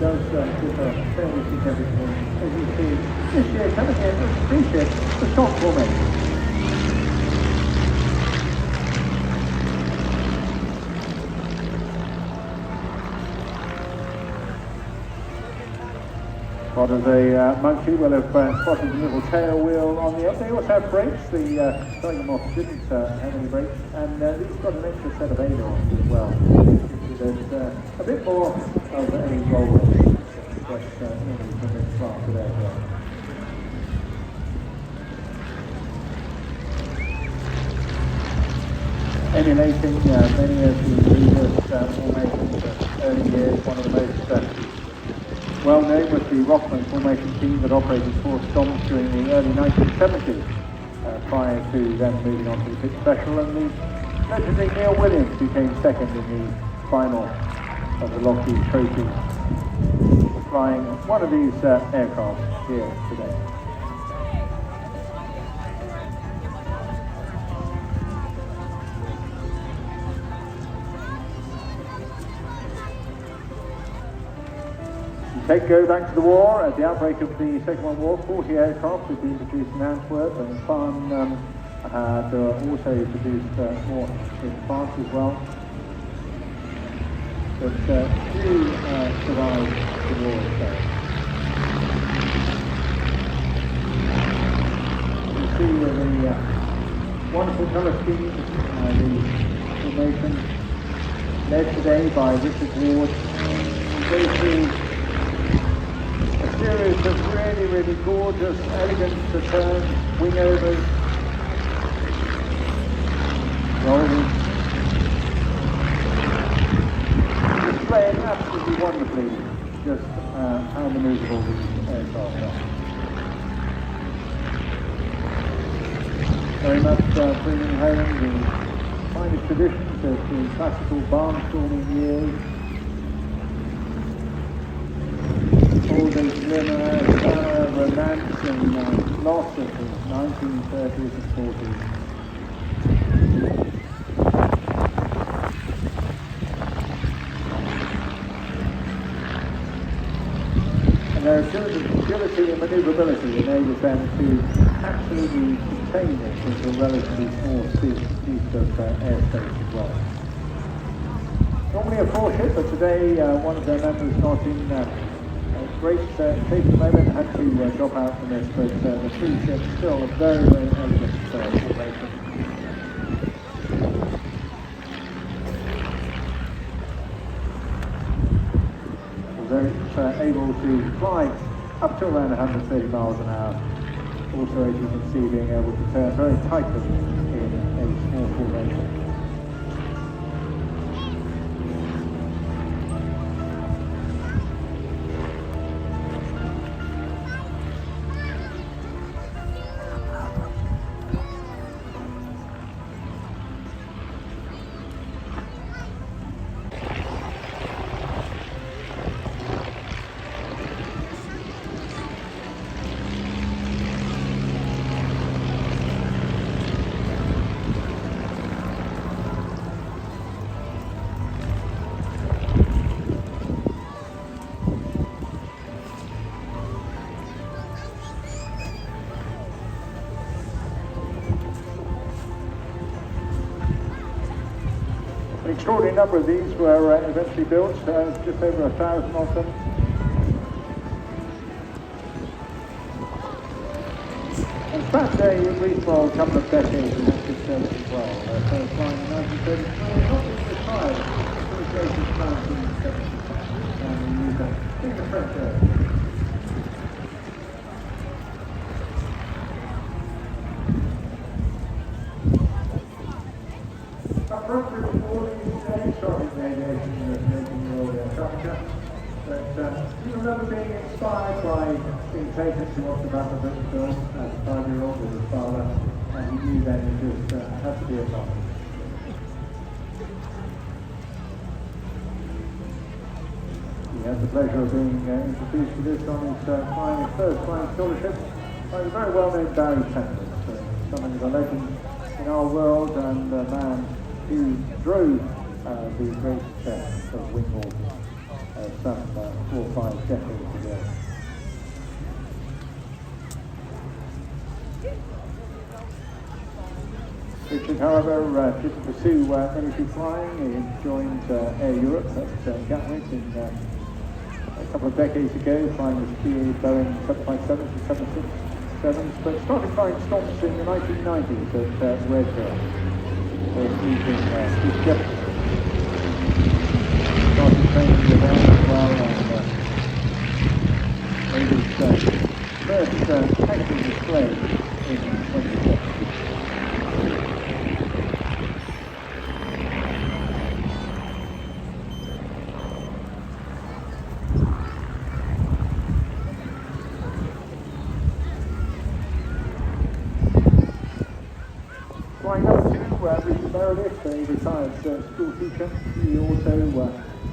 does differ fairly significantly. As you see, this year coming in with three ships, the shot formation. Spotters a monkey will have spotted the little tail wheel on the end. They also have brakes. The Bergamot didn't have any brakes, and these got an extra set of ailerons as well. There's a bit more of a roll but normally from this class today as well. Emulating many of the previous formations of early years, one of the most well known was the Rockman formation team that operated 4 stomps during the early 1970s, prior to them moving on to the pitch special, and the legendary Neil Williams, who came second in the final of the Lockheed Trophy, flying one of these aircraft here today. Go back to the war. At the outbreak of the Second World War, 40 aircraft had been produced in Antwerp, and Farn had also produced more in France as well. But few survived the war itself. You see the wonderful colour scheme, the formation led today by Richard Ward. He goes through a series of really gorgeous, elegant returns, wingovers, rolling, displaying absolutely wonderfully just how manoeuvrable these aircraft are. Very much bringing home the finest traditions of the classical barnstorming years. All the glimmer, romance and loss of the 1930s and 40s. And their agility and manoeuvrability enables them to absolutely contain this into a relatively small piece of airspace as well. Normally a 4-ship, but today one of their members not in great shape at the moment, had to drop out from this, but the 3-ship still a very elegant formation. Very able to fly up to around 130 miles an hour. Also, as you can see, being able to turn very tightly in a small formation. An extraordinary number of these were eventually built, just over 1,000 of them. In fact, a reasonable couple of decades in active service as well. First flying in 1933, not being retired, but was in 1970, and he used a French air. Do you remember being inspired by being taken to watch the Battle of Britain film as a 5-year-old with his father, and he knew then it just had to be a film? He had the pleasure of being introduced to this on his first flying scholarship by the very well-known Barry Sanders, something of a legend in our world, and a man who drove the great success of wing walking some 4 5 decades ago. Richard, however, didn't pursue military flying. He joined Air Europe at Gatwick in a couple of decades ago, flying with three Boeing 757s and 767s, but started flying stomps in the 1990s at Redhill. Using his jet. Started training with them as well, and made his first actual display in 2010. Flying up to Richard Meredith, a retired school teacher. He also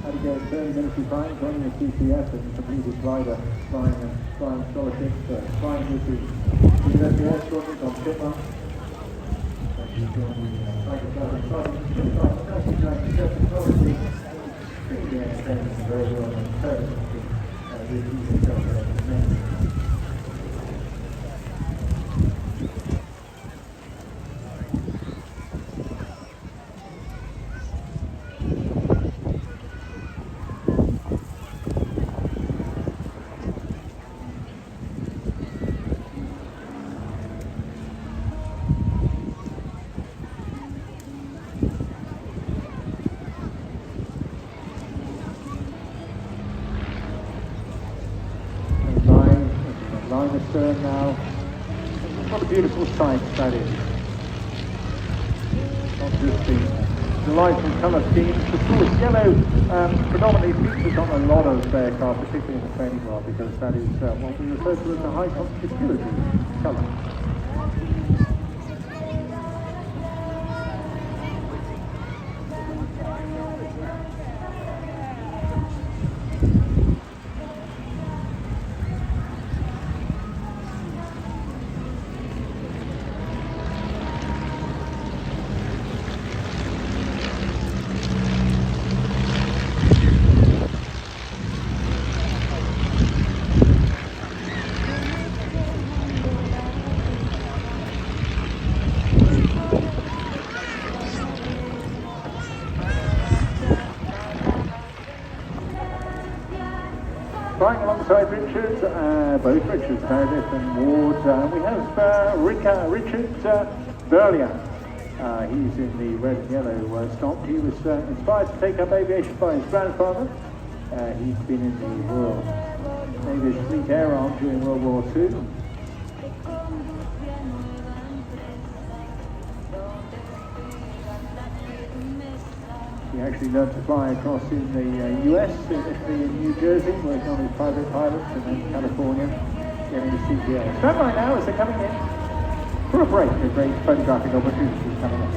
had to go to early military flying, joining the CCS and completed glider flying scholarships, flying with the University Airshow on Chipmunk. Very well and Lancaster now. What a beautiful sight that is. Not just the delightful colour schemes. The course yellow predominantly features on a lot of aircraft, particularly in the training bar, because that is what we refer to as a high conspicuity colour. Flying alongside Richard, both Richards, Meredith and Ward, we have Richard Burlian. He's in the red and yellow stomp. He was inspired to take up aviation by his grandfather. He'd been in the Royal Navy's Fleet Air Arm during World War II. He actually learned to fly across in the US, initially in New Jersey, working on his private pilots, and then California, getting his CPL. Stand by now as they're coming in for a break. A great photographic opportunity coming up.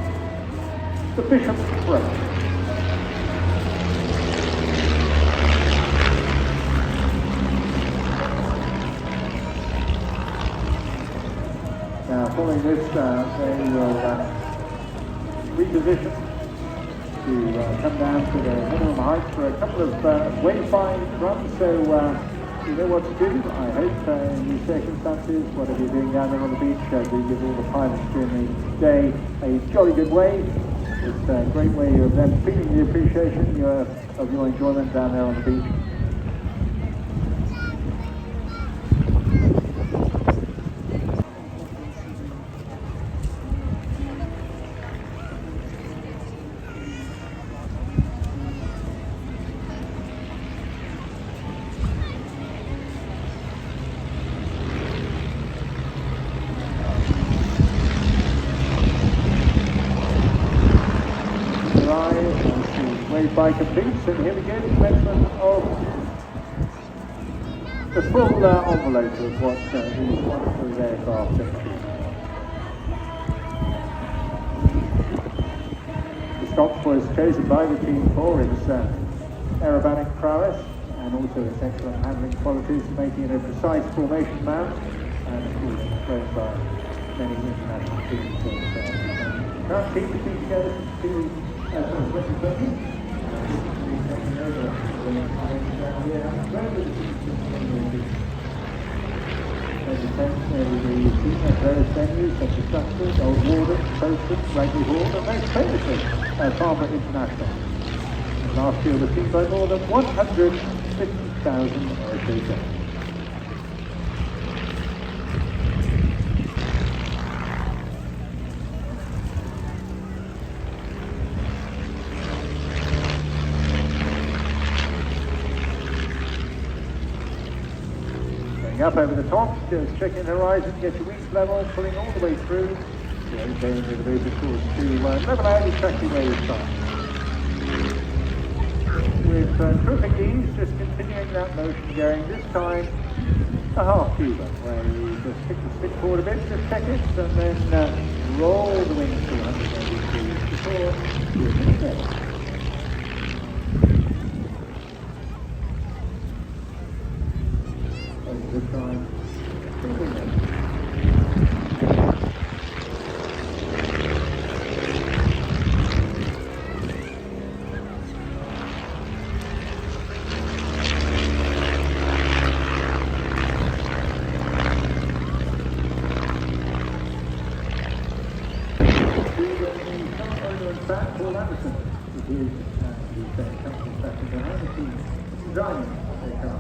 The Bishop Road. Now, following this, they will reposition to come down to the minimum height for a couple of wayfind runs, so you know what to do. I hope in these circumstances, whatever you're doing down there on the beach, do give all the pilots during the day a jolly good wave. It's a great way of them feeling the appreciation of your enjoyment down there on the beach. By completes, and here we go, the commencement of the full envelope of what these wonderful aircraft can achieve. The Scotch was chosen by the team for its aerobatic prowess and also its excellent handling qualities, making it a precise formation mount, and of course flown by many international teams. Current team is together to 2020. contains nearly the senior various venues such as Stratford, Old Warden, Provost, Ragley Hall, and most famously, Farnborough International. And last year was seen by more than 150,000 airshow guests. Up over the top, just checking the horizon, get your wings level, pulling all the way through. Going with the move, of course, to level out exactly where you start. With terrific ease, just continuing that motion going, this time a half cuba, where you just kick the stick forward a bit, just check it, and then roll the wings to 180 degrees before you finish it. This time, Paul Anderson, who is the company second behind the scenes, designing the car.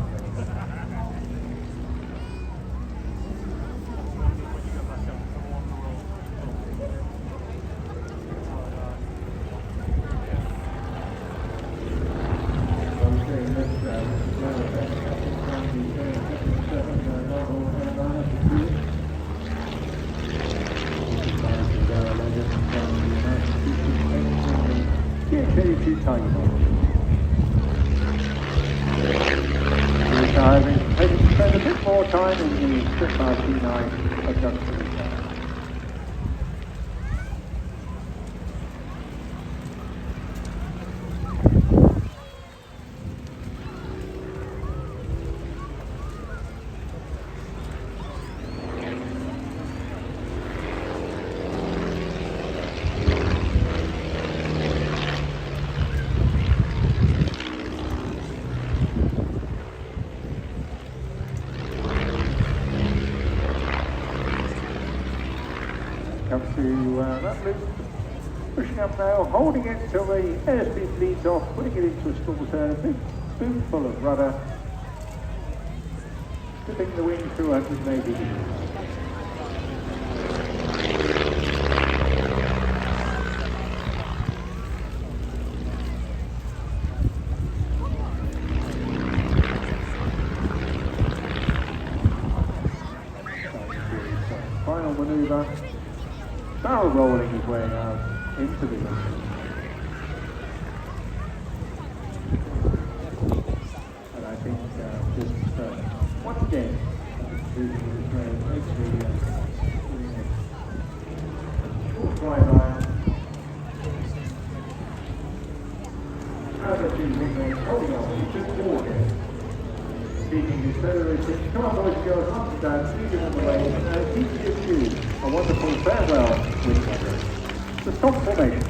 Spend a bit more time in the Spitfire T9 adjustment. Comes to that loop, pushing up now, holding it till the airspeed leads off, putting it into a stall turn, a big spoonful of rudder, tipping the wing to 180 degrees. Final manoeuvre. Barrel rolling his way out into the wind. And I think just once again, short drive iron. Other two wingmates holding on, he's just walking. Speaking accelerating, come on boys and girls, once and down, speed on the way, and keep your shoes. A wonderful farewell with the stop formation.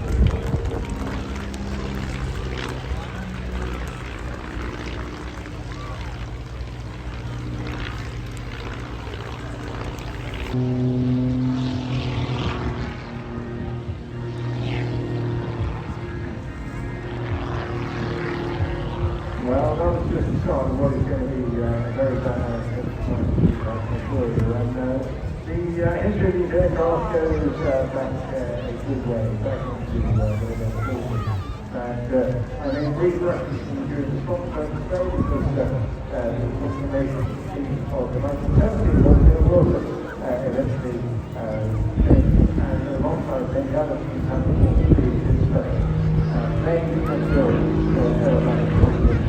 Well, that was just the start of what is going to be a very dynamic for you. And the history of these aircraft goes back a good way, back into the 40s. And I mean, these references during the Scotland today because the confirmation of the 1970s was eventually and alongside many other things happened to this mainly until aerobatic conflict.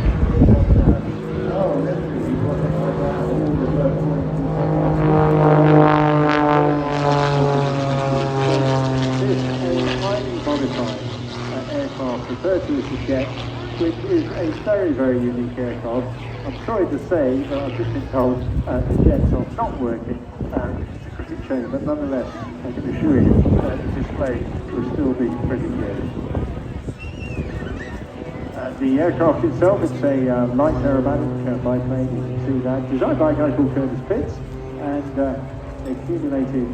Oh, literally, wasn't like that, all the work this is a highly modified aircraft referred to as the Jet, which is a very, very unique aircraft. I'm sorry to say, but I've just been told the jets are not working. It's a cricket shame, but nonetheless, I can assure you the display will still be pretty good. The aircraft itself, it's a light aerobatic biplane, you can see that, designed by a guy called Curtis Pitts, and accumulated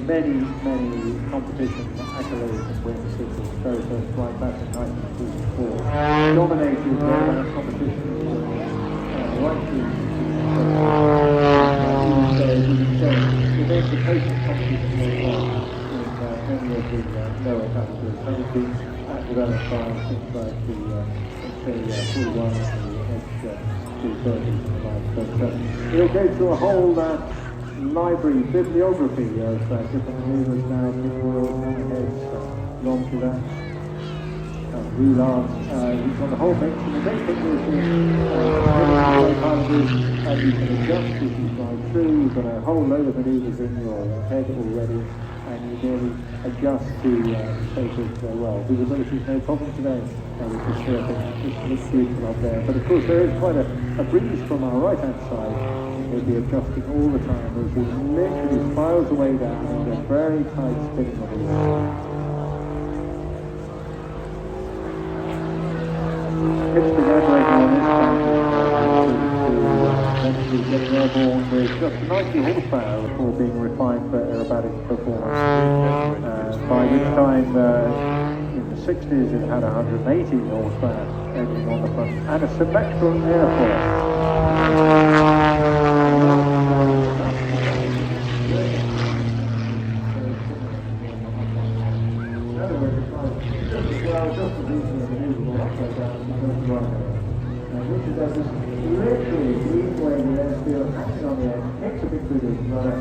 many competition accolades and wins since its very first flight back in 1944. Dominated that competition right through the patient competition as well in many of the lower categories, having been developed by things like the 41 and the H230s and the like. But we'll go through a whole library, bibliography of different maneuvers now, pinwheels, hammerheads, gone through that. Roulards, we've got the whole mix, and the great thing is you can adjust as you fly through. You've got a whole load of maneuvers in your head already, and you merely adjust to take it well. Visibility is no problem today, which is terrific. It looks beautiful up there. But of course there is quite a breeze from our right hand side. We'll be adjusting all the time as we literally spirals away down and a very tight spinning on the wheel. Pitch the generator on this time to getting airborne with just 90 horsepower before being refined for aerobatic performance. By which time in the 60s it had 180 horsepower engine on the front and a symmetrical airfoil. Literally leads away the airfield, acting on the edge, takes a big bit of rudder,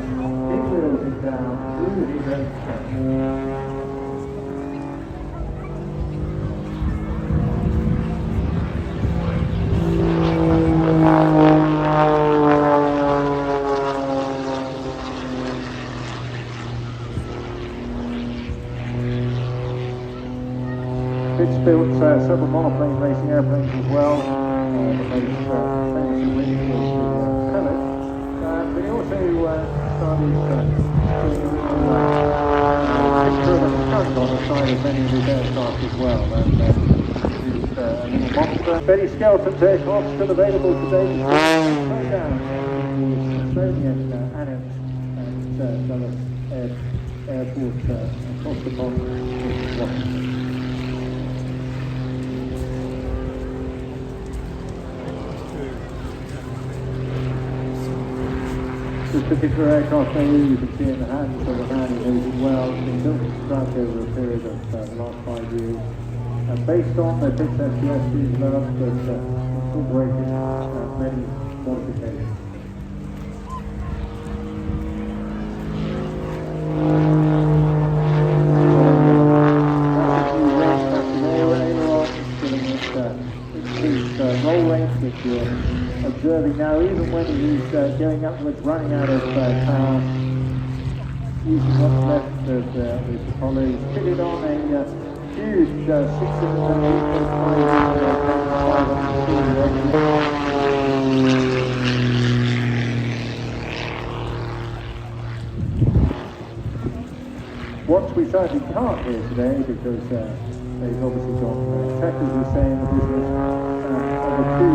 big wheels it down, through the heat. It's built several monoplane racing airplanes as well. The most famous and winning was the Pellet. But he also started doing a picture of a skunk on the side of many of his aircraft as well. And produced a little monster. Betty Skelton's aircraft still available today. Slow down the Smithsonian Annex at Dulles Airport across the pond in Washington. This particular aircraft there you can see in the hands of the man who knows it well. It's been built from scratch over a period of the last 5 years. And based on the fixed STS being developed, but incorporated many modifications. Roll range which you're observing now, even when he's going upwards, running out of power, using what's left of his Apollo. He's fitted on a huge 6-cylinder What we sadly can't hear today, because they've obviously got tech, as we say in the business, of the two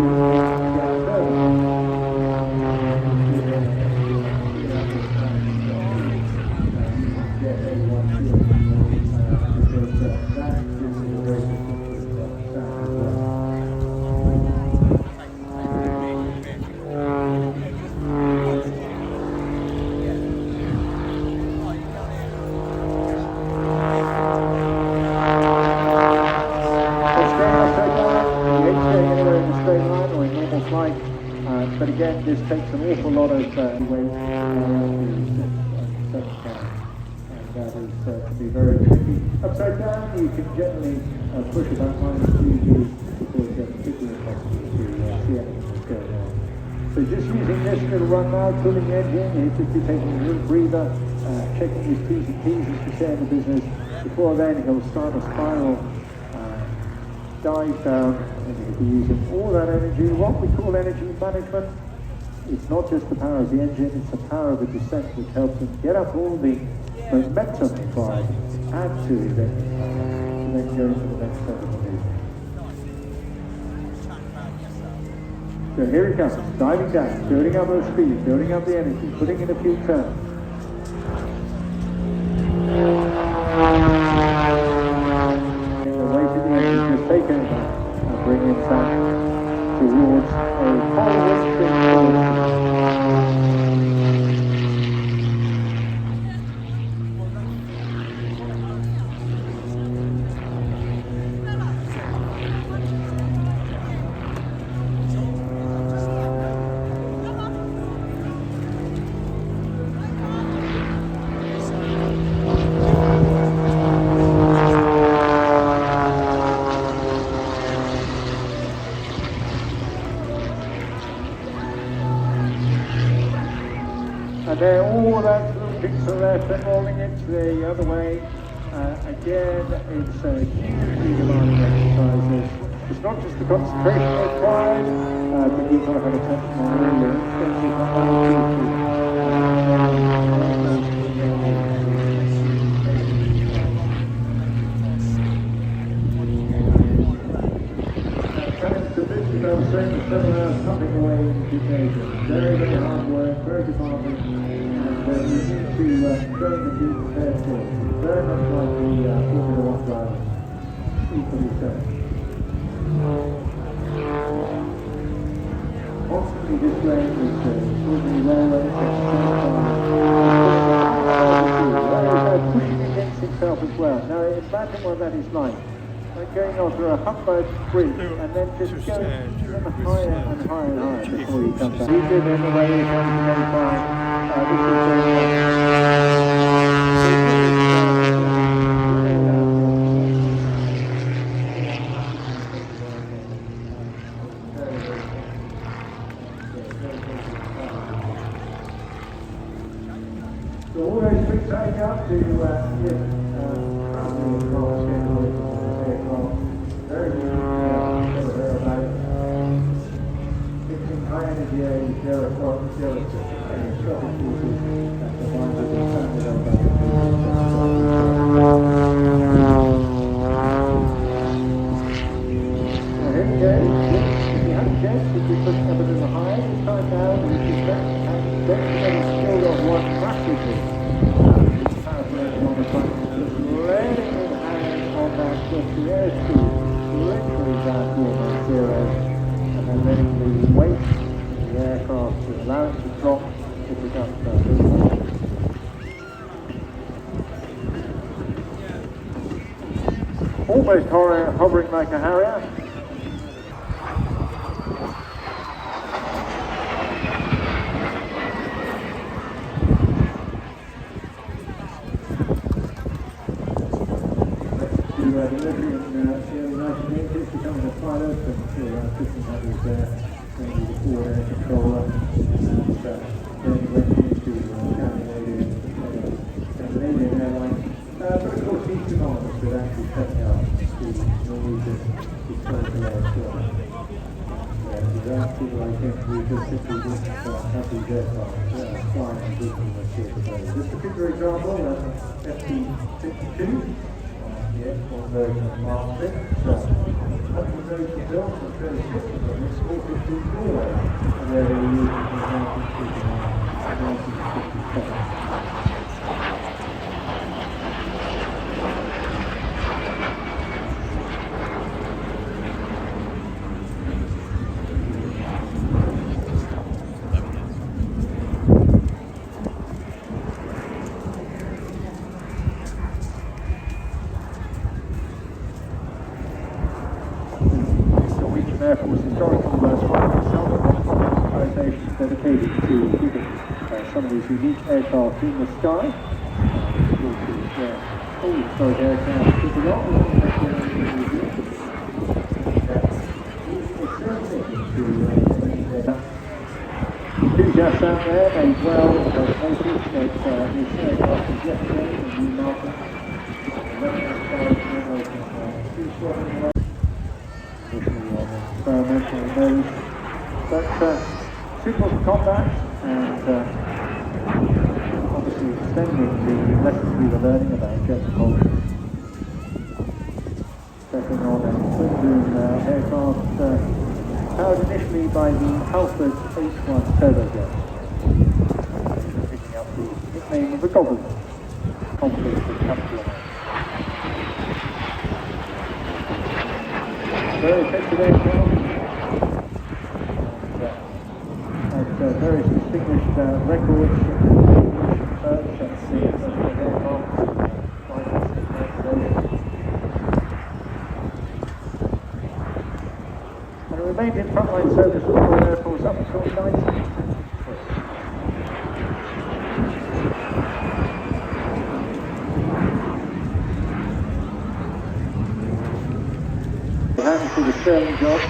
but again, this takes an awful lot of weight and that is to be very tricky. Upside down, you can generally push about -2 G before you get particularly impossible to see anything that's going on. So just using this little run now, cooling the engine, he's just be taking a little breather, checking his T's and P's as we say in the business. Before then, he'll start a spiral dive down, and he'll be using all that energy. What we call energy management, it's not just the power of the engine, it's the power of the descent which helps him get up all the momentum required, add to his engine power, and then go into the next step of the movement. So here it comes, diving down, building up the speed, building up the energy, putting in a few turns. In the weight of the engine just take over and bring it back towards a forward spin. And then all that little pixel left and rolling it the other way. Again, it's a hugely demanding exercise. It's not just the concentration required, but you've got to have attention on all your instincts. I was saying the 7 hours pumping away in gymnasium. Very, very hard work, very demanding, and you need to train and be prepared for it. Very much like the Formula 1 drivers, equally so. Constantly displaying this extraordinary rail race at the same time. Pushing against himself as well. Now imagine what that is like. Going on through a humpback bridge and then just going even higher and higher and higher before you come back. He did in the way he's going to go fine. So all those tricks take up to very good. Fixing high energy aids, zero forces, and traffic forces that combine with the standard Now here we go. If you have a chance, if you push up a little higher, this time down, and if you don't get it still got one practically. This power play on the front, just letting it hang on that just the airspeed. Literally down to almost zero, and then letting the weight of the aircraft to allow it to drop to pick up almost hovering like a Harrier. Delivery in the early 1980s, becoming a pilot, and around 1500 there, mainly the forward air controller, and then went into Scandinavian Airlines. But of course he's synonymous with actually setting up the Norwegian historical airship. Without people like him, we just simply wouldn't have these aircraft flying and visiting the ship. This particular example, FT-52. Yes, one version of Mark 6. That was those who built the 36 of them, it's 454, where they were using in 1959 and 1957. Air Force historical organisations dedicated to keeping some of these unique aircraft in the sky. All historic aircraft took a lot of enthusiasts out there may well notice that this aircraft is yesterday in New Malta. Experimental mode, but suitable for combat and obviously extending the lessons we were learning about jet propulsion. Stepping on a twin boom aircraft powered initially by the Halford H1 turbojet, picking up the nickname of the Goblin, confidence of country. Very effective aircraft, and has various distinguished records from perch and sea as an aircraft. And remained in frontline service with the Royal Air Force up until 1993. Hands to the sterling job.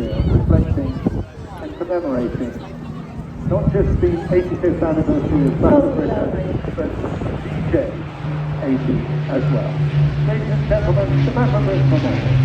Reflecting and commemorating not just the 85th anniversary of Battle Britain, but DJ-80 as well. Ladies and gentlemen, the Battle Britain Memorial.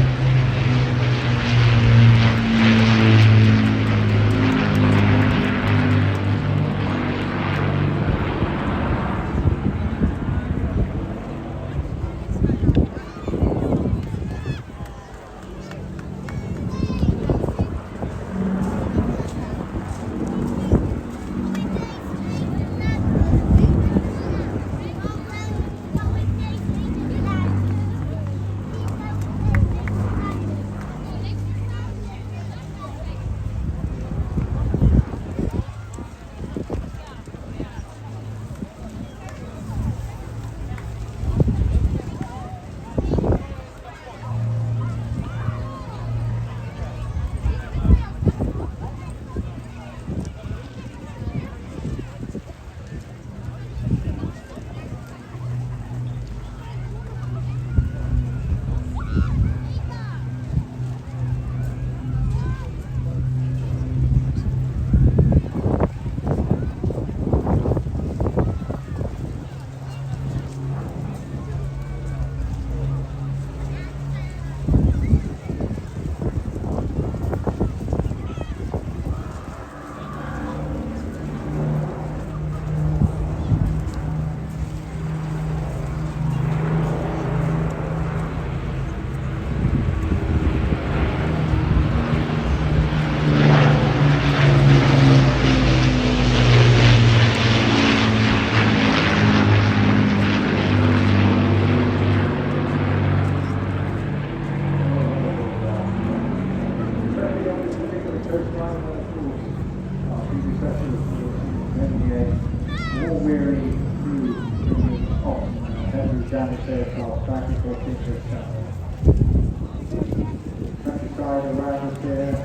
Countryside around us here,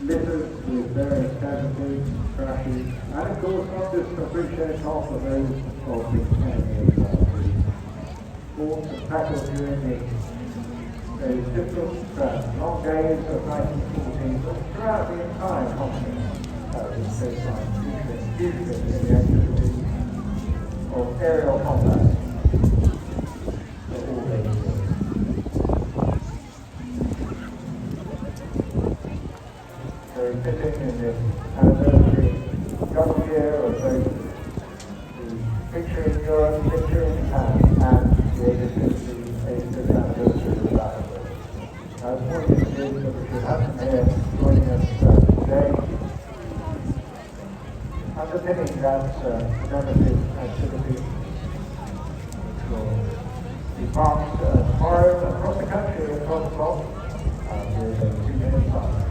littered with various casualties, crashes, and of course not just the British aircraft, but those of the enemy aircraft who fought and tackled during the difficult long days of 1914, but throughout the entire conflict, this coastline featuring in the activities of aerial combat. Fitting in this anniversary double year of both the picture in Europe, picture in Japan, and the 85th anniversary of the battle. As pointed is that we should have them here joining us today, underpinning that commemorative activity, which will be marked tomorrow across the country at 12 o'clock with a 2-minute silence.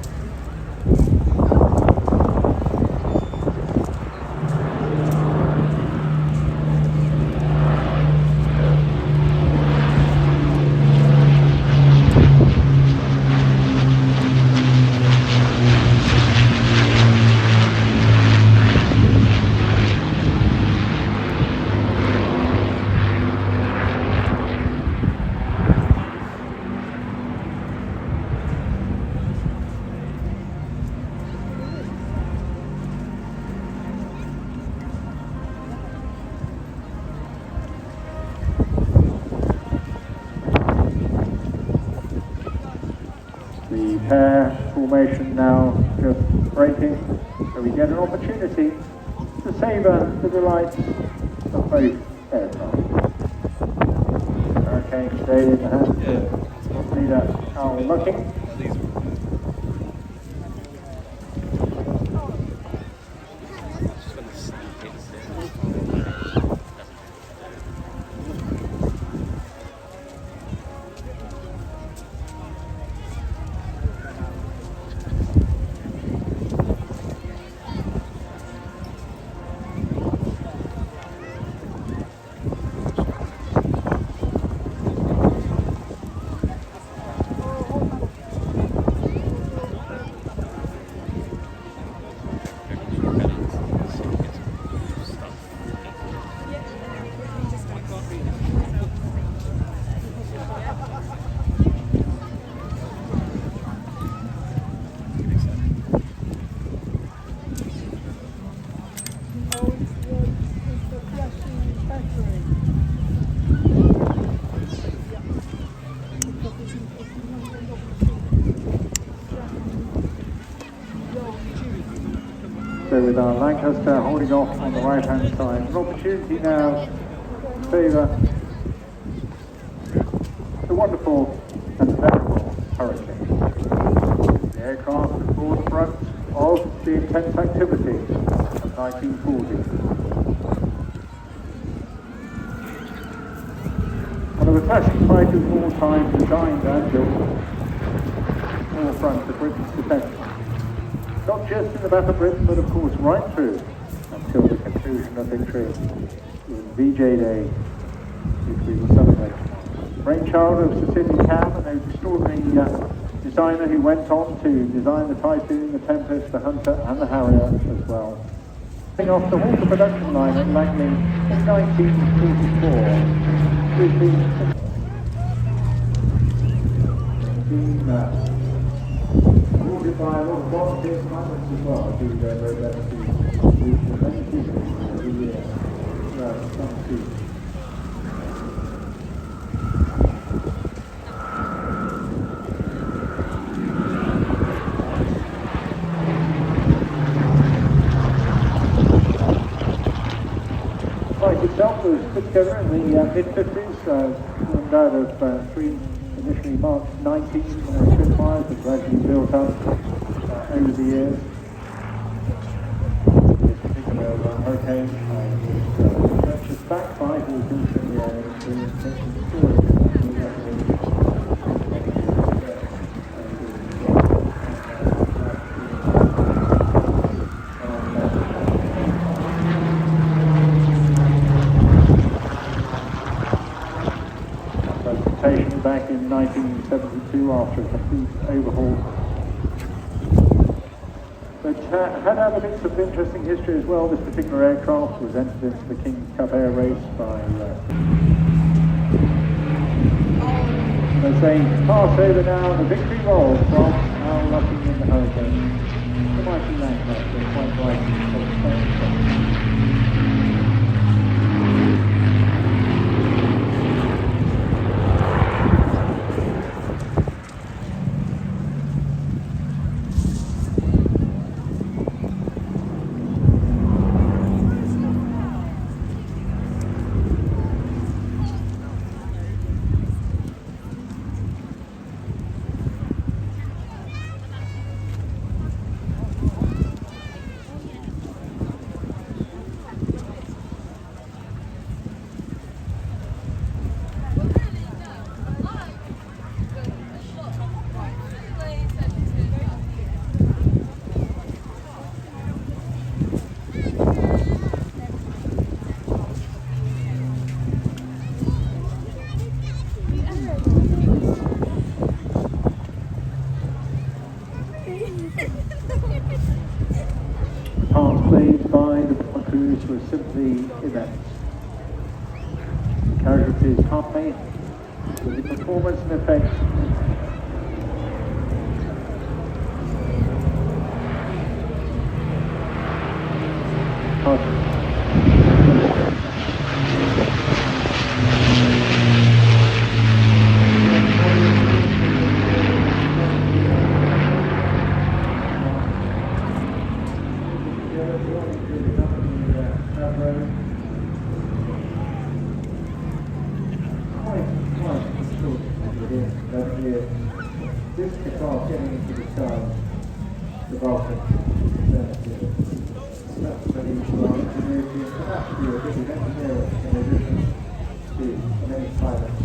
formation now just breaking, so we get an opportunity to savour the delights of both aircraft. Hurricane stayed in the hands of leader Al Lucking. So with our Lancaster holding off on the right hand side, an opportunity now to favour the wonderful and venerable Hurricane. The aircraft at the forefront of the intense activity of 1940. One of the classic fighters of all time, designed and built forefront of Britain's defence. Not just in the Battle of Britain, but of course right through until the conclusion of victory in VJ Day, which we will celebrate. Brainchild of Sir Sidney Cam, an extraordinary designer who went on to design the Typhoon, the Tempest, the Hunter and the Harrier as well. Off the Hawker production line at Langley in 1944 with the by a lot of volunteers and others as well, who are very glad to reach the many people every year throughout the country. The flight itself was put together in the mid-50s, formed out of three initially March 19 Spitfires that gradually built up over the years. This particular Hurricane was purchased back by Hawkins in the intention storage. Back in 1972 after a complete overhaul. But had other bits of interesting history as well. This particular aircraft was entered into the King's Cup Air Race by they're saying pass over now, the victory roll from Al Lucking in the Hurricane. The mighty Lancaster, quite right. Parts played by the crews were simply immense. Casualties half-made, with the performance and effect the Vulcan. That's pretty well ingenuity and capacity of this engineering in addition to many pilots.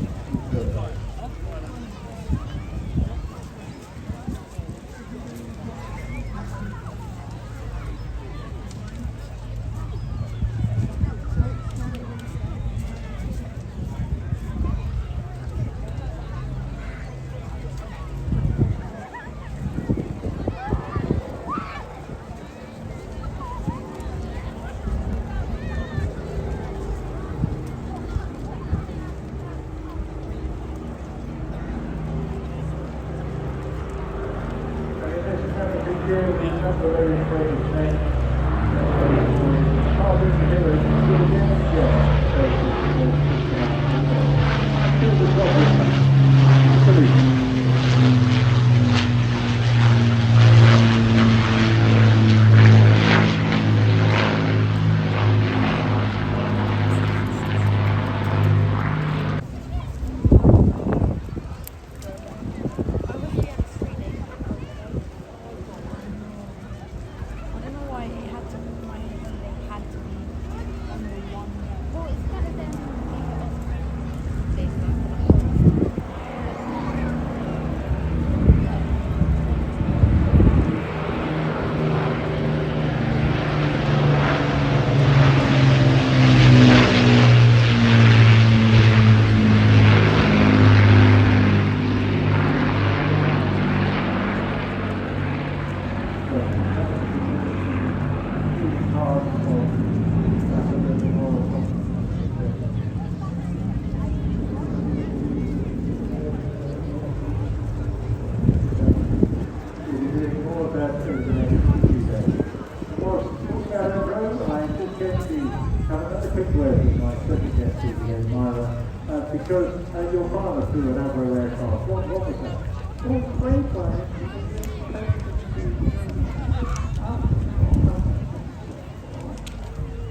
Because your father flew an Avro aircraft. What was that? Well, great one.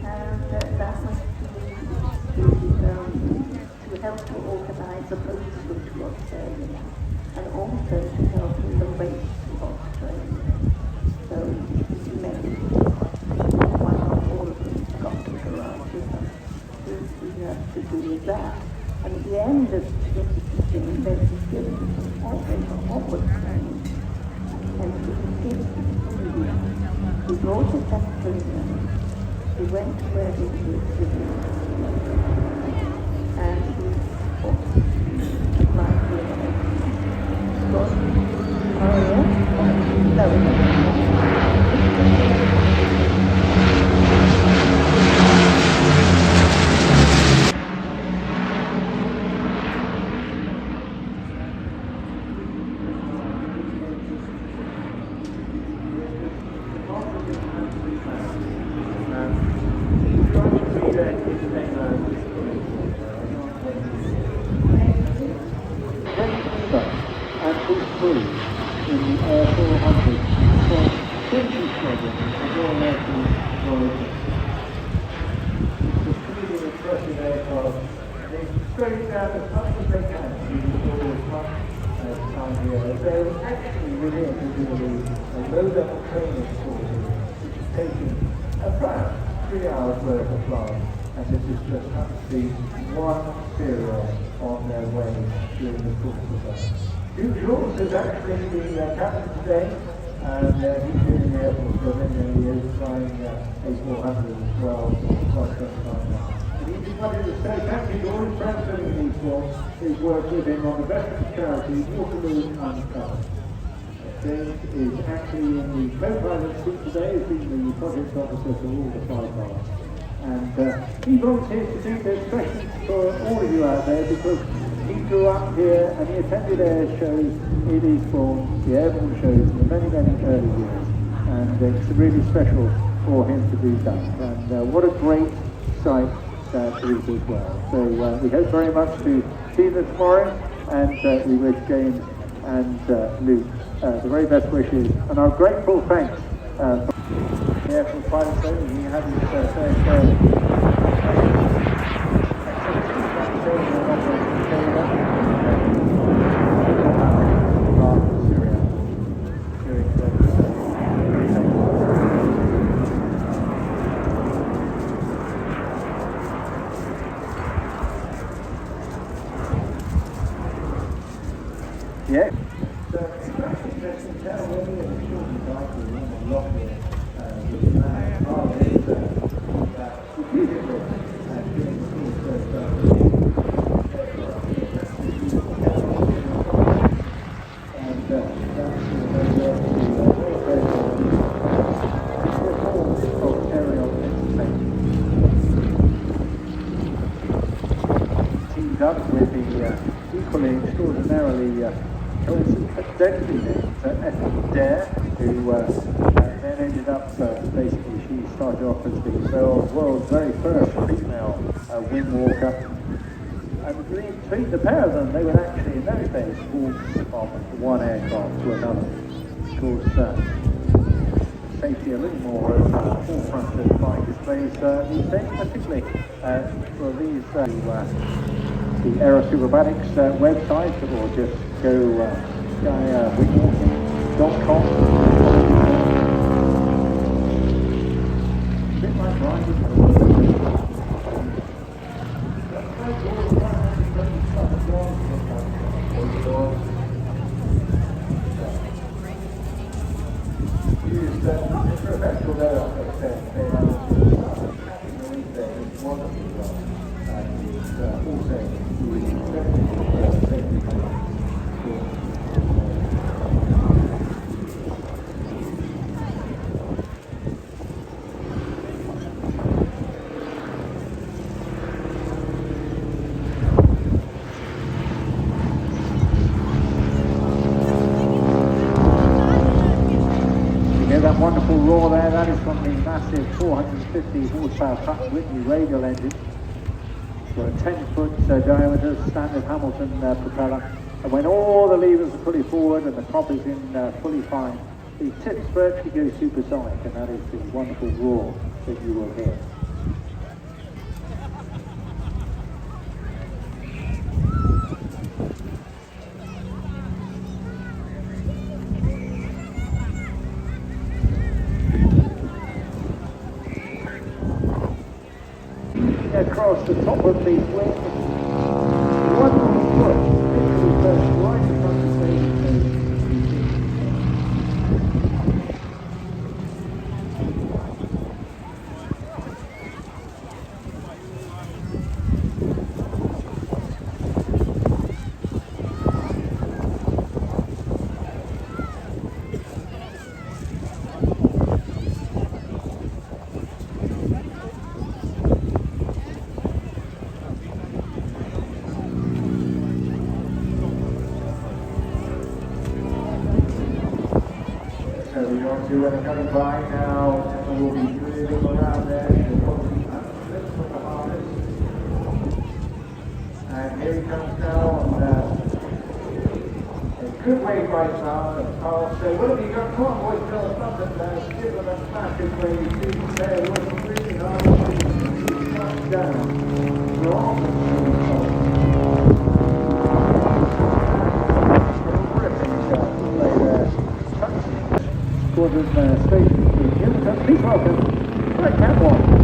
And that was to help to organize a boat route to Australia and also to help with the race to Australia. So many, one of all of them got to go out with us. We have to do with that. And at the end of the thing, they were given onward training. And we given we brought it back to England. We went to where he was living. And we applied for it. Oh, yeah? In the Air 400 from 20 squadron of Royal Air Force origin. It's a truly impressive aircraft. They straight out as much as they can to restore as much time here. They're actually within the low-level training courses, which is taking about 3 hours worth of flight. And this is just actually one serial on their way during the course of that. Hugh Schultz is actually the captain today, and he's been in the Air Force for many years, flying A400 as well, and he just wanted to say thank you to all his friends living in Eastbourne who've worked with him on the veterans charity Waterloo Uncovered. James is actually in the co-pilot seat today, has been the project officer for all the flypaths. And he volunteers to do this question for all of you out there because he grew up here and he attended air shows in Eastbourne, the airborne shows in many early years. And it's really special for him to do that. And what a great sight that is as well. So we hope very much to see them tomorrow, and we wish James and Luke the very best wishes. And our grateful thanks for the Air Force Pilot Training. He had his fair share. eventually named Dare, who then ended up, basically she started off as the world's very first female wing walker. And between the pair of them, they would actually, in those days, move from one aircraft to another. Of course, safety a little more at the forefront of flying displays these days, particularly for these the aerosuperbatics website, or just go skywingwalking.com. A bit like riding. That wonderful roar there, that is from the massive 450 horsepower Pratt & Whitney radial engine. Got a 10-foot diameter standard Hamilton propeller. And when all the levers are fully forward and the prop is in fully fine, the tips virtually go supersonic, and that is the wonderful roar that you will hear. Across the top of the wing, wonderful foot, literally goes right across the stage. So we don't do any coming by now, and we'll be moving around there. From the harness. And here he comes now on a good wave right now. I'll say, what have you got? Come on, boys, tell us something. Give them a smash as way you see there, working really hard. Down. Wrong. Squadron station in Newton. Please welcome Black Cat 1.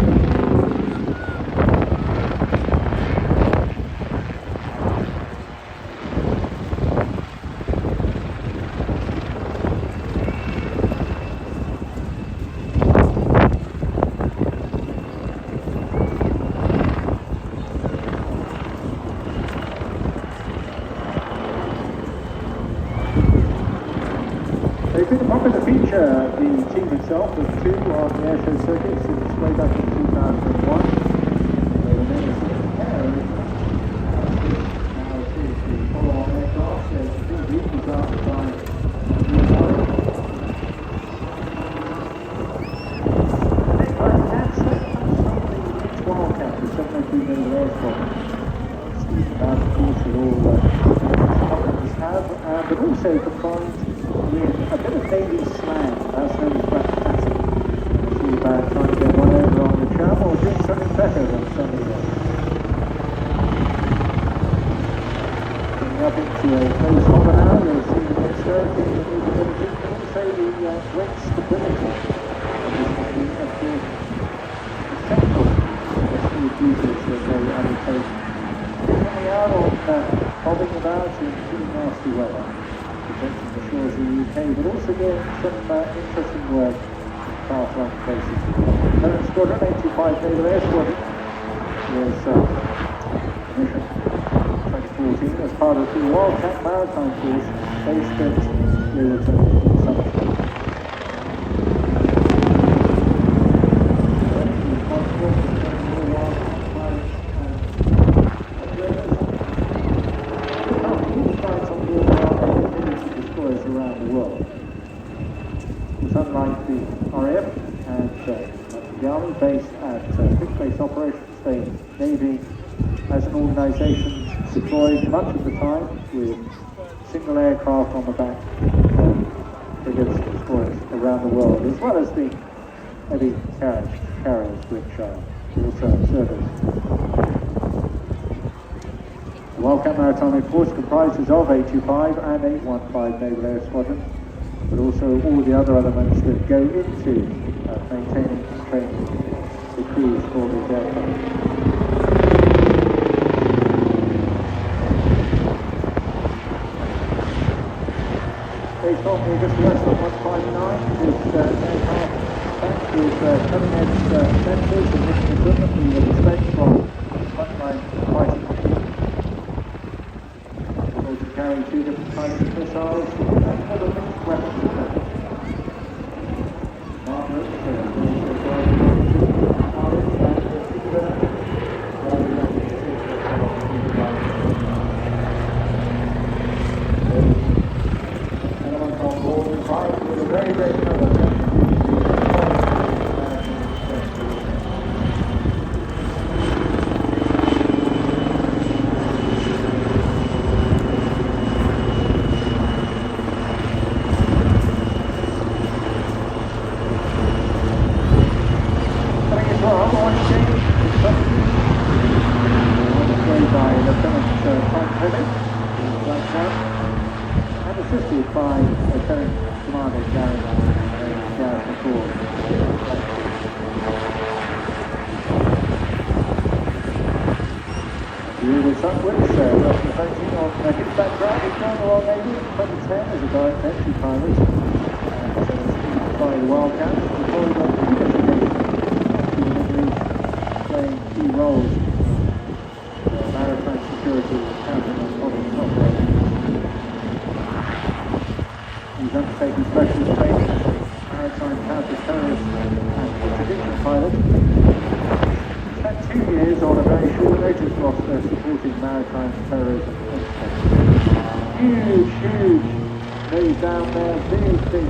They've been a popular feature, the team itself, with two on the airshow circuit since way back in 2001. They were known as the pair originally. Now it is the follow-on aircraft. There's a big group designed by Wildcat, the 703mm aircraft. Steve Bad, of course, with all Scotland's have, but also combined with a bit of Navy slang, that's known as black passing. See about trying to get one over on the tram or doing something better than something else. Coming up into a close hover now, you'll see the dexterity, the movability, and also the weight stability. And this will be, of course, essential for the duties that they undertake. Coming out on bobbing about in pretty nasty weather. Protecting the shores of the UK, but also doing some interesting work in far-flung places. Current Squadron, 85 Naval Air Squadron, was commissioned in 2014 as part of the Wildcat Maritime Force based at Littleton in Somerset. is unlike the RAF and the Army, based at Fixed Base Operations. The Navy, as an organisation, deployed much of the time with single aircraft on the back, frigates, destroyers around the world, as well as the heavy carriers which also service. The Wildcat Maritime Force comprises of 825 and 815 Naval Air Squadrons, but also all the other elements that go into maintaining and training the crews for these aircraft. Based on August Vessel 159, this aircraft packed with cutting-edge sensors and mission equipment we would expect from frontline fighting machines. Able to carry 2 different types of missiles and other mixed weapons systems. Armors, very, very clever. Assisted by Lieutenant Commander Gareth McCall. View this upwards, representing on his background, he joined the Royal Navy in 2010 as a direct entry pilot, and by the Wildcats, deployed on numerous occasions to the Middle East, playing key roles in maritime security and counter-narcotics operations. He's undertaking specialist training as maritime counter-terrorist and interdiction pilot. He spent 2 years on a very short notice roster supporting maritime terrorism. Huge move down there, big lifting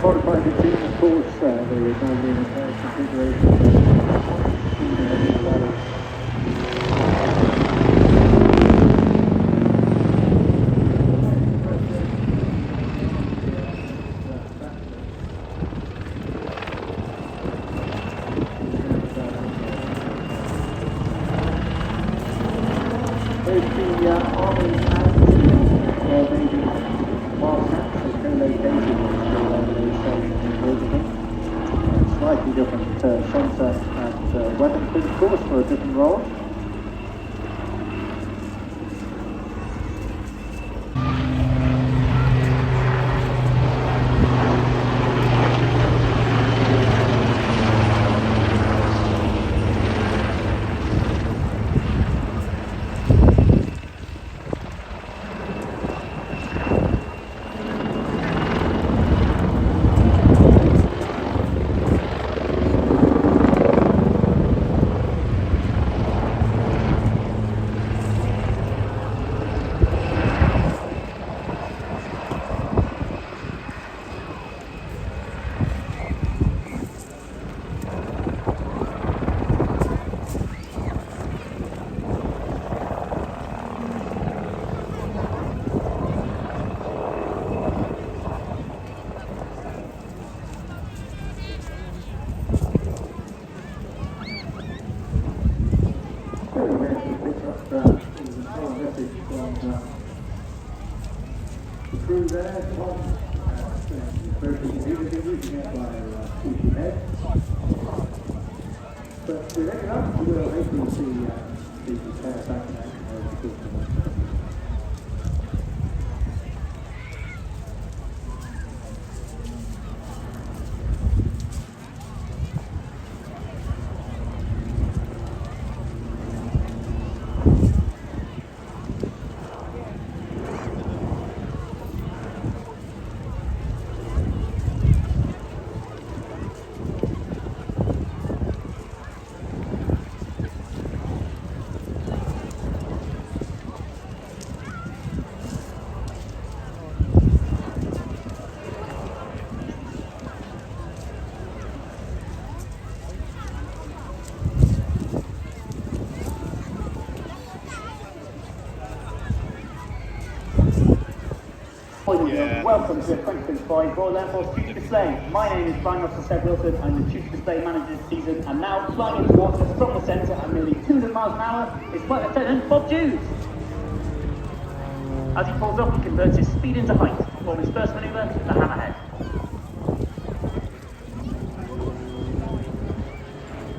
modified the team, of course, there is no new configuration. There's the Army and the Navy Wildcats are co-located in the station in Brisbane. Slightly different sensor and weapons to the course for a different role. Through there, Tom, but with any luck, we will hopefully see the pair back in action over the course of the month. Welcome to the 2025 Royal Air Force Future Display. My name is Prime Officer Wilson. I'm the Future Display Manager this season, and now flying into water from the centre at nearly 200 miles an hour is Flight Lieutenant Bob Hughes. As he pulls up, he converts his speed into height, for his first manoeuvre, the hammerhead.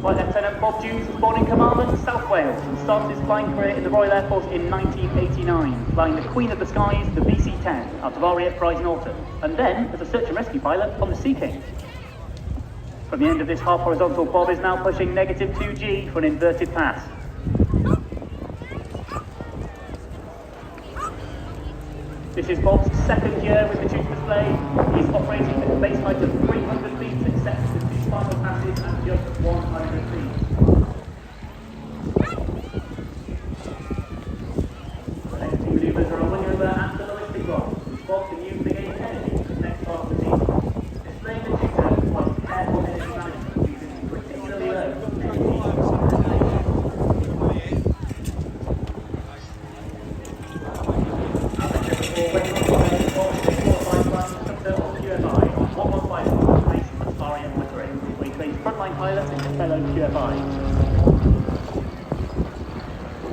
Flight Lieutenant Bob Hughes was born in Carmarthen, South Wales, and started his flying career in the Royal Air Force in 1989, flying the Queen of the Skies, the VC-10, out of RAF Prize Norton, and then as a search and rescue pilot on the Sea King. From the end of this half horizontal, Bob is now pushing negative 2G for an inverted pass. This is Bob's second year with the Future Display. He's operating at a base height of 300 feet, except for two final passes at just 100 feet. The next two manoeuvres are a wing over and the ballistic roll, which Bob can use to gain energy for the next part of the team. Displaying the tutor requires careful energy management using particularly low energy.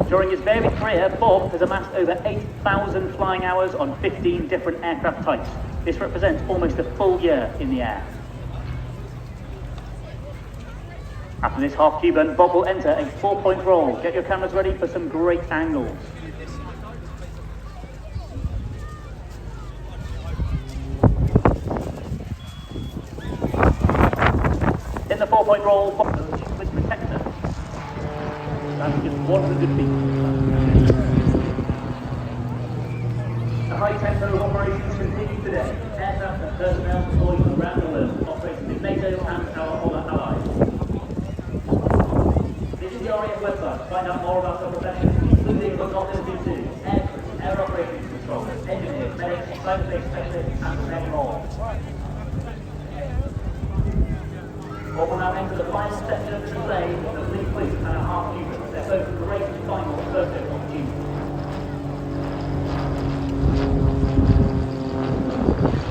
During his varied career, Bob has amassed over 8,000 flying hours on 15 different aircraft types. This represents almost a full year in the air. After this half Cuban, Bob will enter a 4-point roll. Get your cameras ready for some great angles. In the 4-point roll, Bob with protector. That's just 100 feet. The high tempo of operations continues today. Aircraft and personnel deployed around the world, operating with NATO and our other allies. This is the RAF website to find out more about our profession, including but not limited to air crew, air operations control, engineers, medics, cyberspace specialists, and many more. Bob will now enter the final section of the display, the Fleet Quiz and a half Cuban. They're both great final photo opportunities.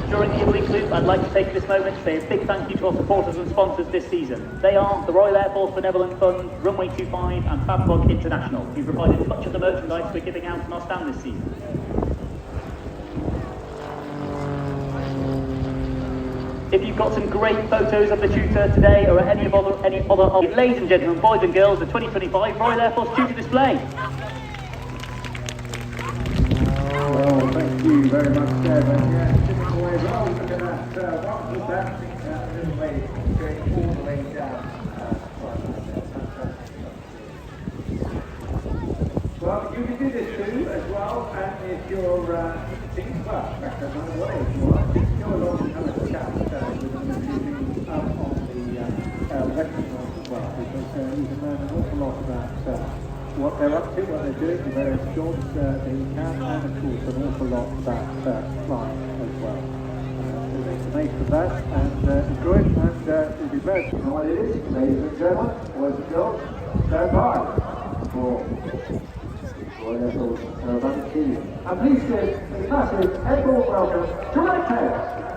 During the oblique loop, I'd like to take this moment to say a big thank you to our supporters and sponsors this season. They are the Royal Air Force Benevolent Fund, Runway 25 and Babcock International, who provided much of the merchandise we're giving out on our stand this season. If you've got some great photos of the tutor today or any other, ladies and gentlemen, boys and girls, the 2025 Royal Air Force tutor display. Well, thank you very much, Deb. And yeah, sitting away well, look at that wonderful dancing little lady going all the way down. Well, you can do this too as well, and if you're thinking, well, back another way, if you want, go along and have a chat with the military up on the lecture notes as well, because you can learn an awful lot about what they're up to, what they're doing, the various jobs they can, and of course an awful lot about flying as well. So make the most of that and enjoy it, and it'll be very. You know what it is, ladies and gentlemen, boys and girls, stand by for Royal Air Force Aerobatic Team. And please give a massive airborne welcome to Lancaster.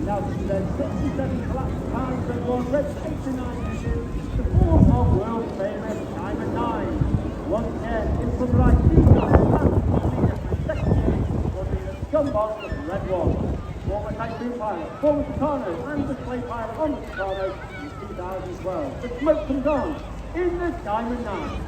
Now, there's 67 collapsed cars and one red 89 issues, the fourth of world famous time and 9. Once again, in front right, Gumball of the red one. Former Typhoon pilot, former Tucano, and display pilot on the Tucano in 2012. The smoke comes on in the Diamond 9.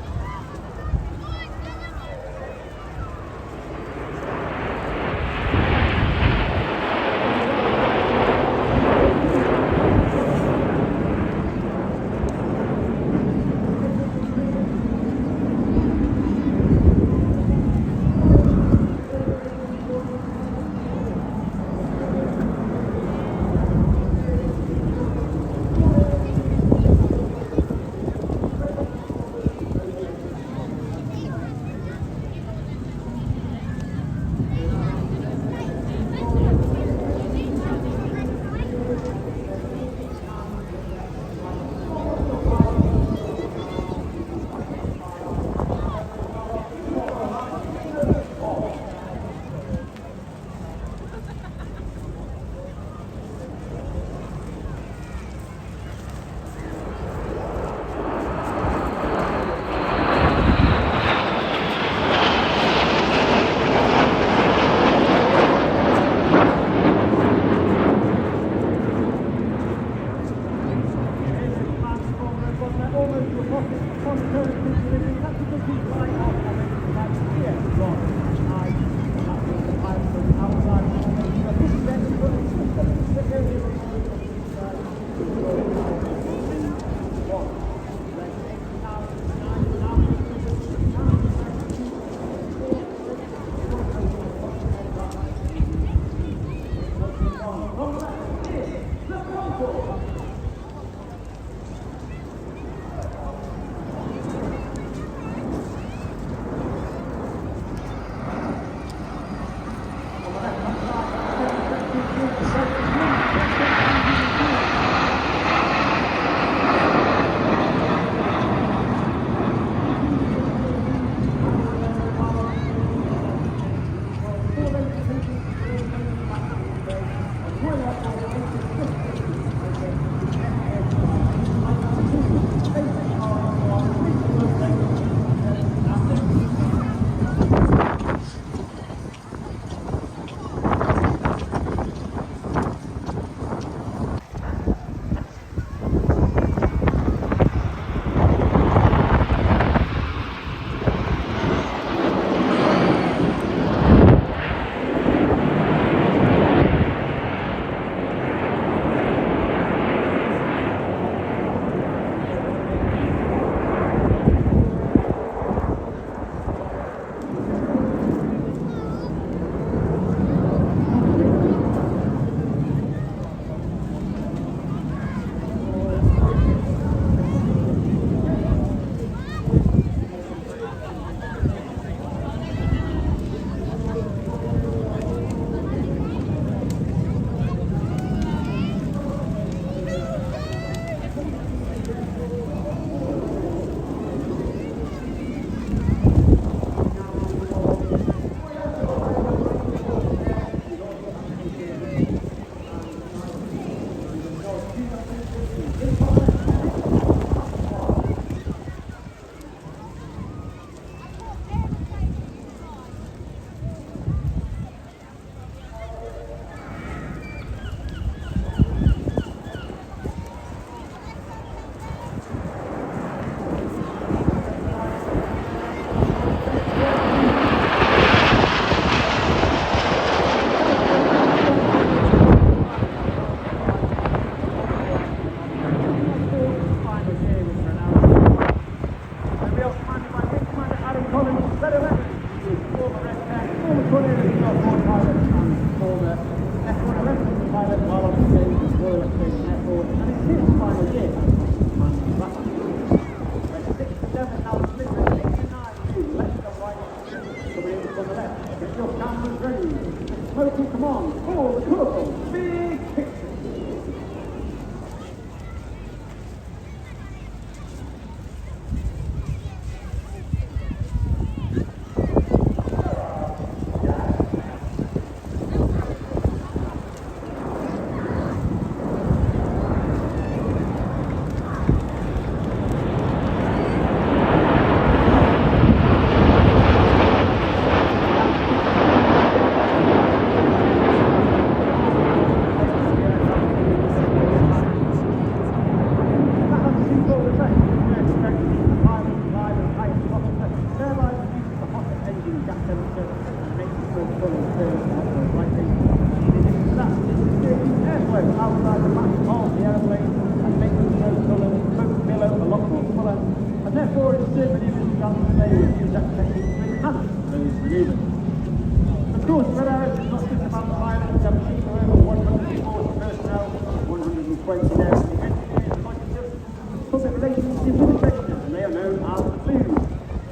your cameras ready. The smoke will come on for the colourful big picture. Of course, Red Arrow is not just about the pilots. They have a team of over 140 personnel, 120 there in the engineers, public relations administration, and they are known as the Blues.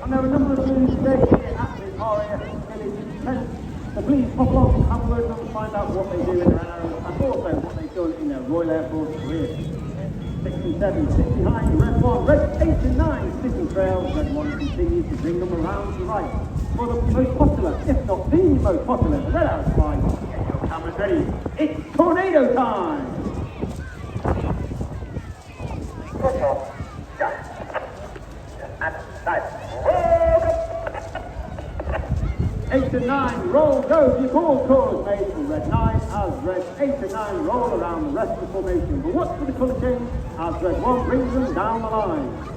And there are a number of Blues today here at the RAF Village Tent. So please pop along, have a word with them, find out what they do in Red Arrow, and also what they've done in their Royal Air Force career. 6 and 7 sit behind Red 1, Red 8 and 9 sticking trails. Red 1 continues to bring them around to right for the most popular, if not the most popular, Red Arrow flight. Get your cameras ready. It's tornado time! 8 and 9, roll, go, the ball call is made for Red 9 as Red 8 and 9 roll around the rest of the formation. But watch for the colour change as Red 1 brings them down the line.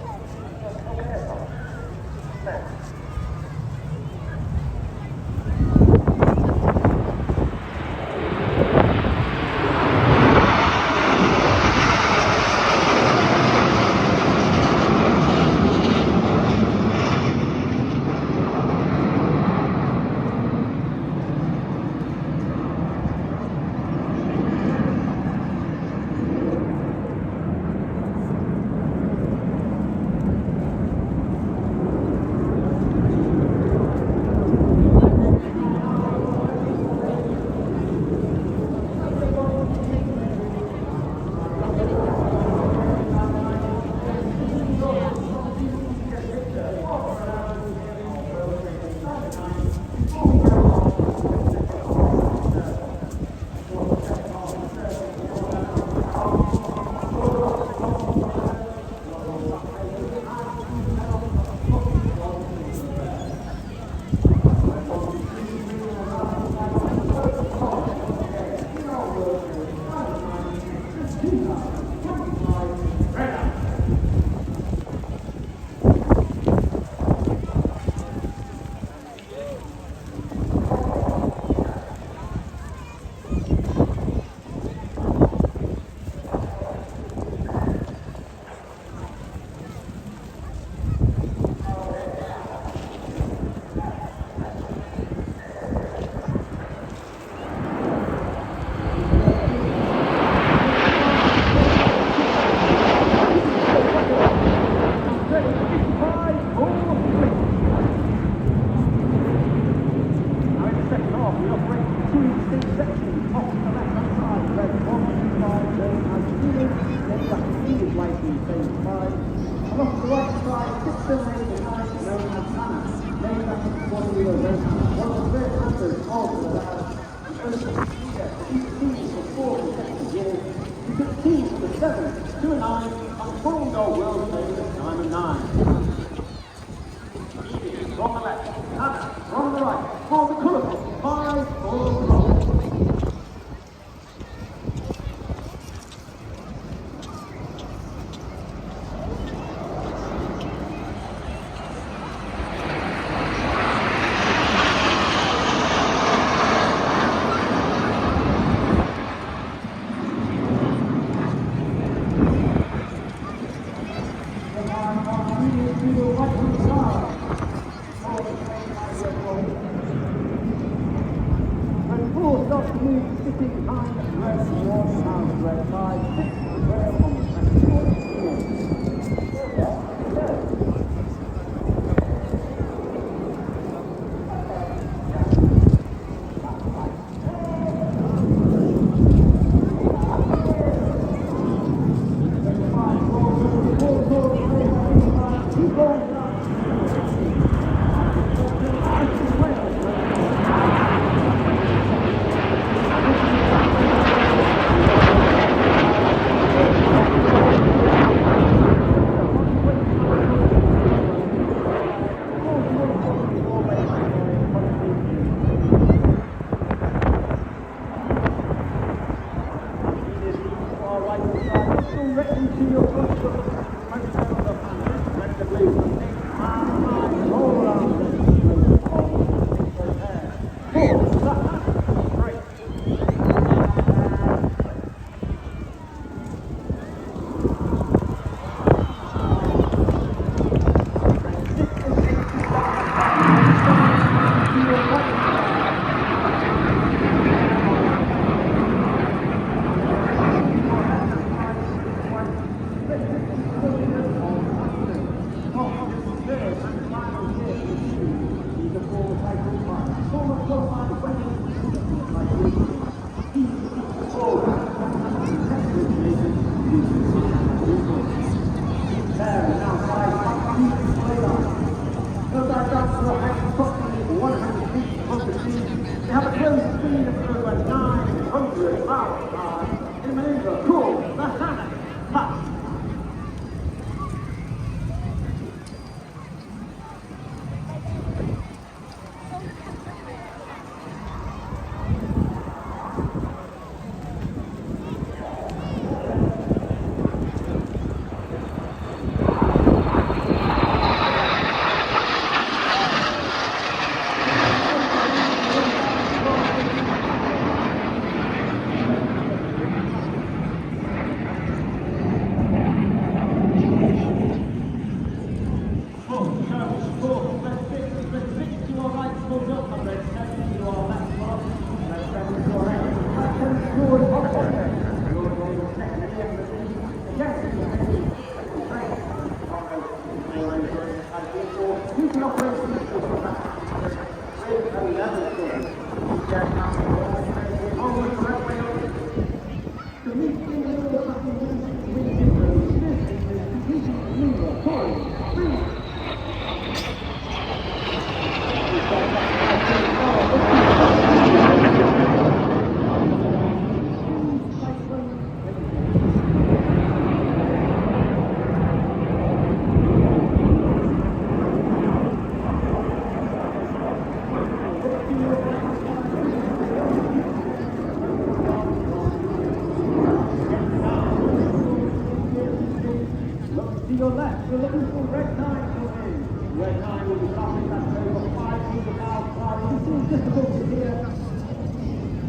To your left, we're looking for Red 9 to in. Red 9 will be passing that over 500 miles per hour. This is difficult to hear.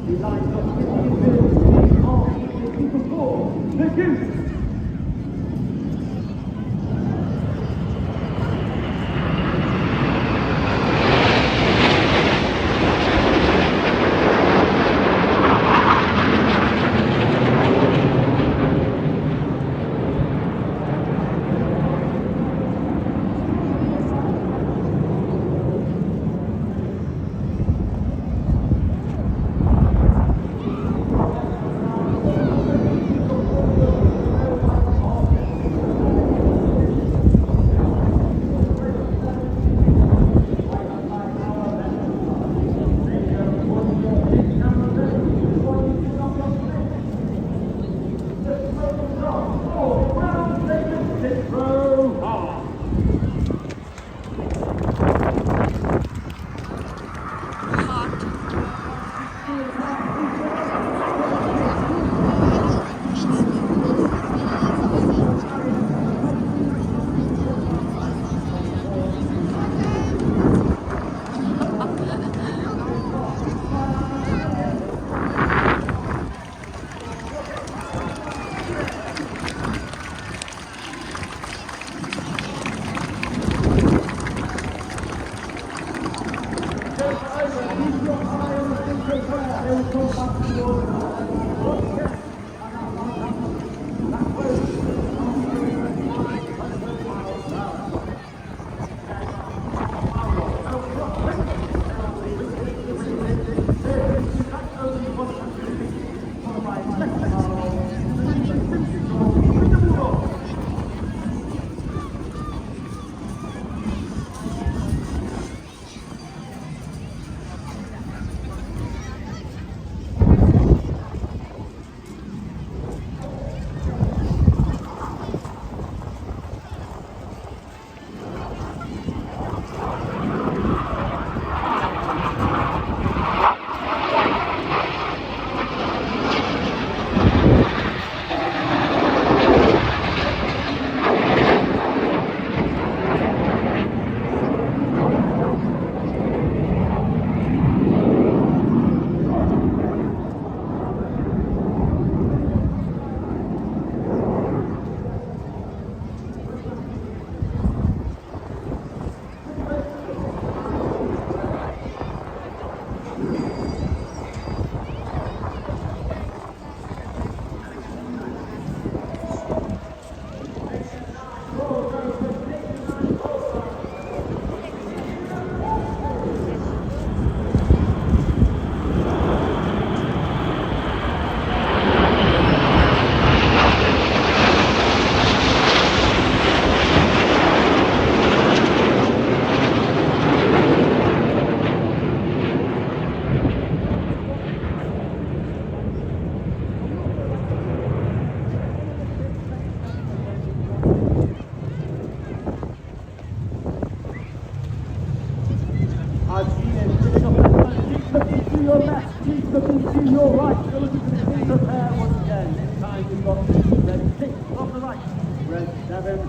He lines up 50 meters off people for the Goose.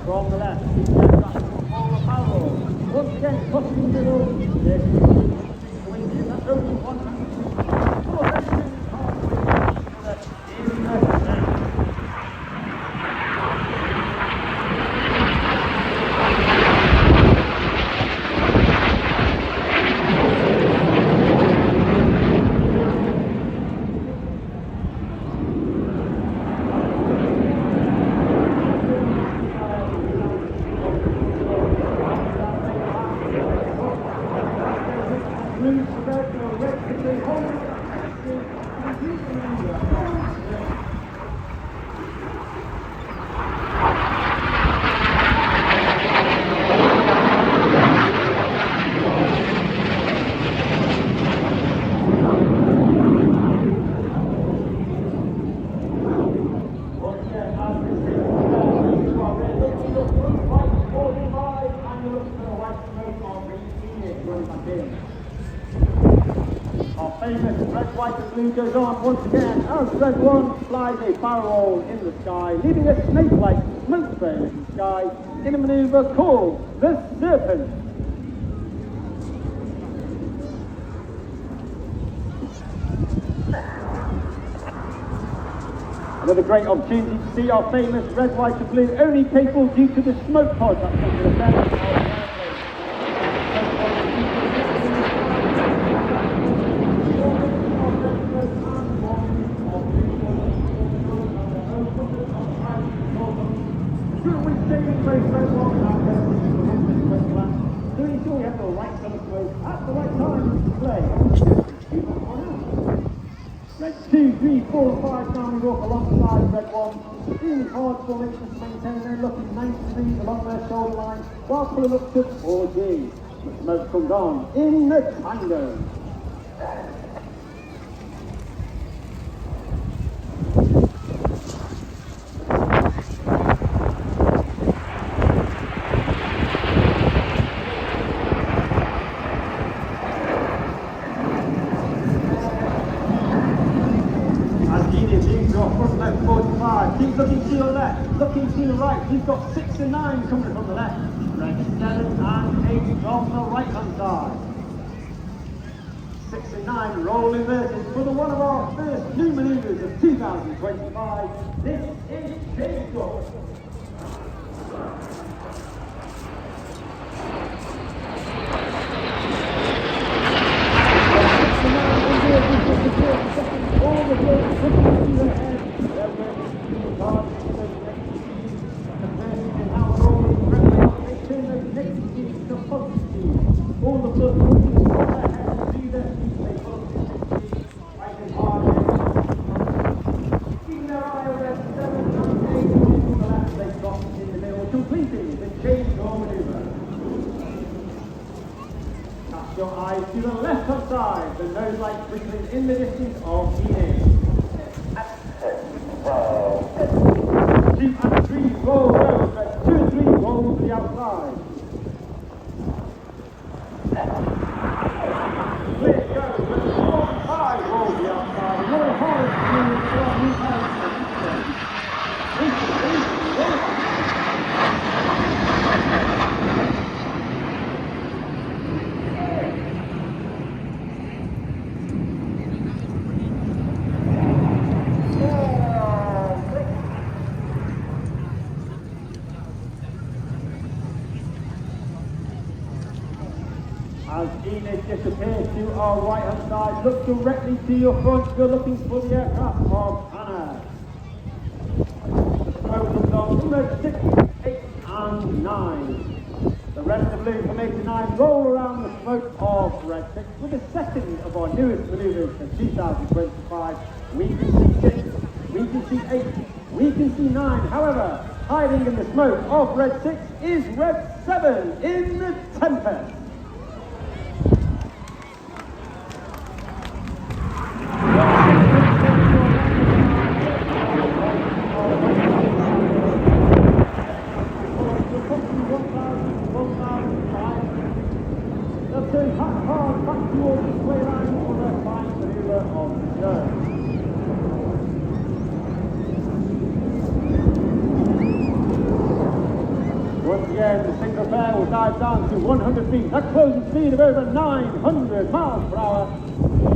From the left, once again, crossing the middle, that's only one. blue spread to the red to the home. Our famous red, white and blue goes on once again as red one flies a barrel roll in the sky, leaving a snake-like smoke trail in the sky in a manoeuvre called the Serpent. Another great opportunity to see our famous red, white and blue, only capable due to the smoke pod that's under the belly. Doing sure we have the right sort of smoke at the right time to play. Red 2, 3, 4, 5 now we walk alongside red 1. Really hard formation to maintain. They're looking 90 degrees along their shoulder line while pulling up to 4G. The smoke comes on in the tango. Keep looking to your left, looking to your right. You've got 6 and 9 coming from the left. Red 7 and 8 from the right hand side. 6 and 9 roll inverted for one of our first new manoeuvres of 2025. This is Eastbourne. All the blood pushing to the head. All the blood pushing from their head to their feet. They follow right and hard. Keeping their eye on their 7 and 8 to the left. They drop in the middle, completing the change door maneuver. Cast your eyes to the left hand side, the nose light twinkling in the distance of the air. 2 and 3 roll round, 2 and 3 roll to the outside. Clear go, 4 and 5 roll to the outside. Roll hard through the new house. As Enid disappears to our right hand side, look directly to your front. You're looking for the aircraft of Anna. The smoke comes on from red 6, 8 and 9. The rest of blue from 8 to 9 roll around the smoke of red 6 with the second of our newest manoeuvres for 2025. We can see 6, we can see 8, we can see 9. However, hiding in the smoke of red 6 is red 7 in the Tempest. Hard back towards the sway line for their fine manoeuvre of the show. Once again, the single fare will dive down to 100 feet. That closing speed of over 900 miles per hour.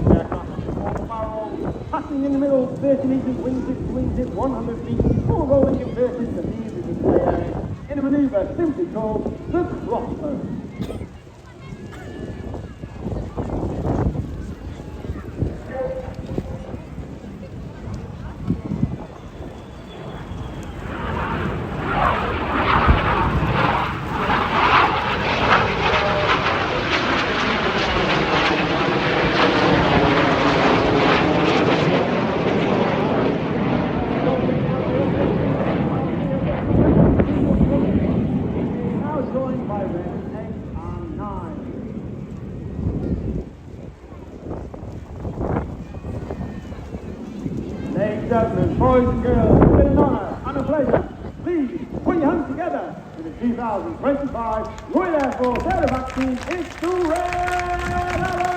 The aircraft on the barrel, passing in the middle, 30 meters, wingtip, 100 feet, before rolling inverted to leave the display area in a manoeuvre simply called the crossbow. gentlemen, boys and girls, it's been an honour and a pleasure. Please put your hands together for the 2025 Royal Air Force Aerobatic Team. It's the Red Arrows!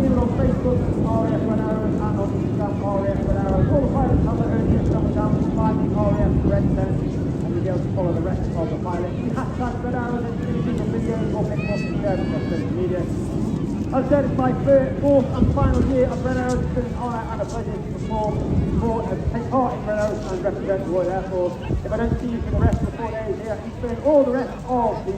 On Facebook, RAF Red Arrows, and on Instagram, RAF Red Arrows. All the pilots have their own Instagram accounts, finding RAF Red 10, and you'll be able to follow the rest of the pilots. The hashtag Red Arrows and individual videos will pick up and share across social media. As I said, it's my fourth and final year of Red Arrows. It's been an honour and a pleasure to perform, take part in Red Arrows and represent the Royal Air Force. If I don't see you for the rest of the 4 days here at Eastbourne or the rest of the